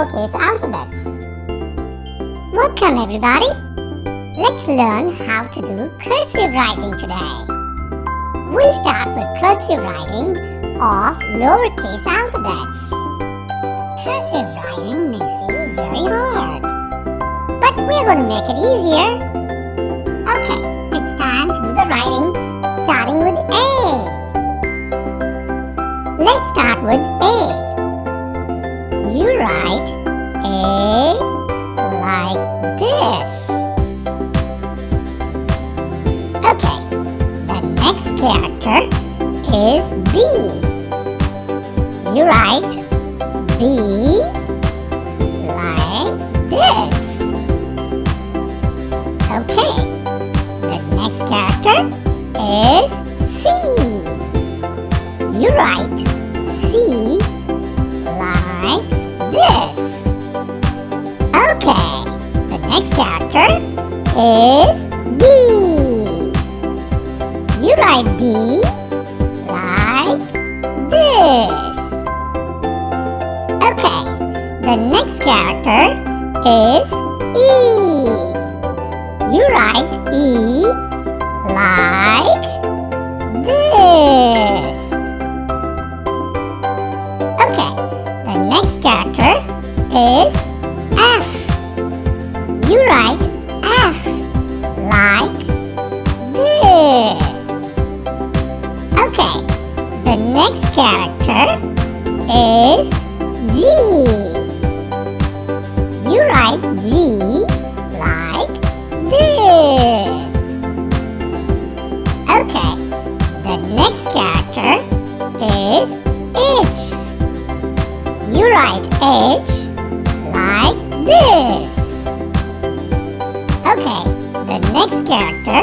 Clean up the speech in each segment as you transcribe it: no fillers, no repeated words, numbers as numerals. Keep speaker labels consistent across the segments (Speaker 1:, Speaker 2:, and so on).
Speaker 1: lowercase alphabets. Welcome everybody! Let's learn how to do cursive writing today. We'll start with cursive writing of lowercase alphabets. Cursive writing may seem very hard, but we're going to make it easier. Okay, it's time to do the writing starting with A. Let's start with A. You write A like this. Okay, the next character is B. You write B like this. Okay, the next character is C. You write C like this. Okay, the next character is D. You write D like this. Okay, the next character is E. You write E like this. Okay, the next character is F. You write F like this. Okay, the next character is G. You write G like this. Okay, the next character is H. You write H like this. Okay, the next character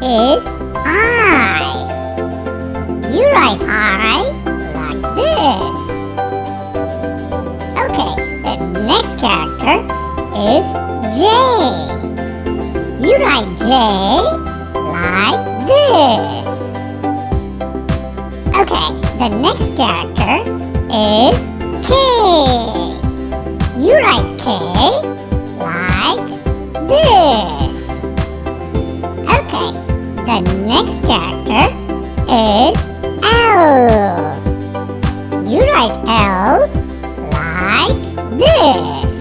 Speaker 1: is I. You write I like this. Okay, the next character is J. You write J like this. Okay, the next character is K. You write K like this. Okay, the next character is L. You write L like this.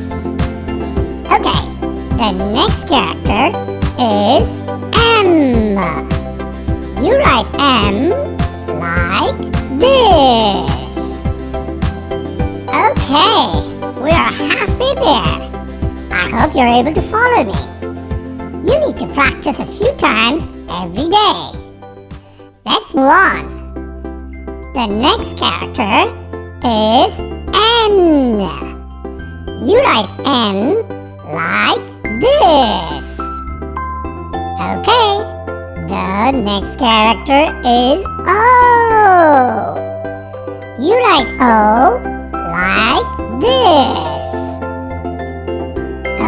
Speaker 1: Okay, the next character is M. You write M like this. Okay, we are halfway there. I hope you're able to follow me. You need to practice a few times every day. Let's move on. The next character is N. You write N like this. Okay, the next character is O. You write O like this.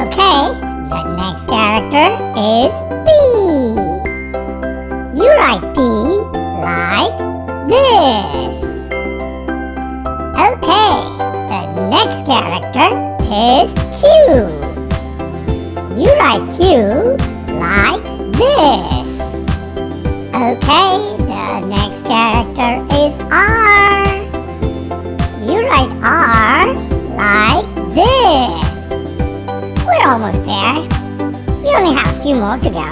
Speaker 1: Okay, the next character is P. You write P like this. Okay, the next character is Q. You write Q like this. Okay, the next character is R. You write R like this. We're almost there. We only have a few more to go.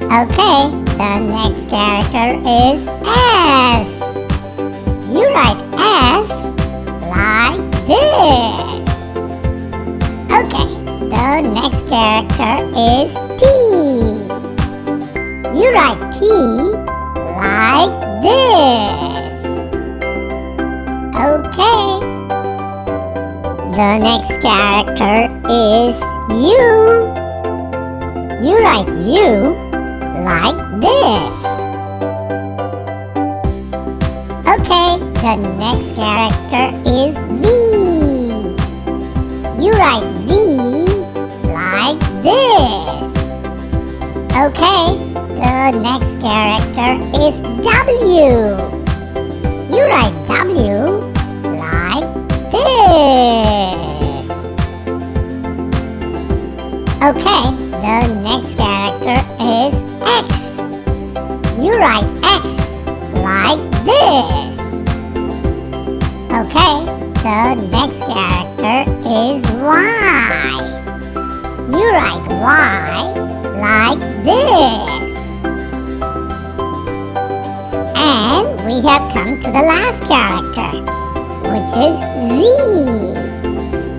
Speaker 1: Okay, the next character is S. You write S like this. Okay, the next character is T. You write T like this. Okay, the next character is U. You write U like this. Okay, the next character is V. You write V like this. Okay, the next character is W. You write W like this. Okay, the next character is X. You write X like this. Okay, the next character is Y. You write Y like this. And we have come to the last character, which is Z.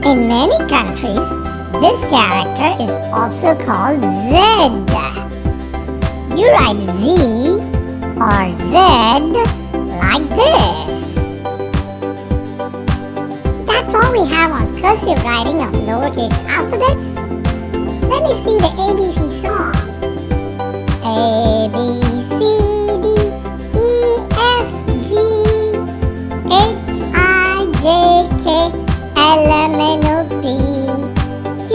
Speaker 1: In many countries, this character is also called Z. You write Z or Z like this. That's all we have on cursive writing of lowercase alphabets. Let me sing the ABC song. A, B, C, D, E, F, G, H, I, J, K, L, M, N, O, P, Q,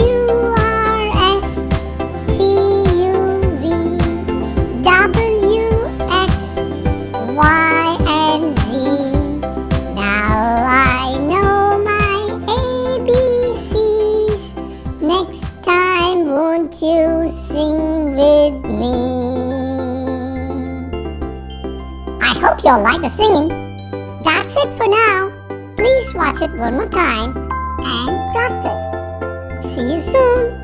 Speaker 1: R, S, T, U, V, W, X, Y, and Z. Now I know my ABCs. Next time, won't you sing with me? I hope you'll like the singing. That's it for now. Please watch it one more time and practice. See you soon.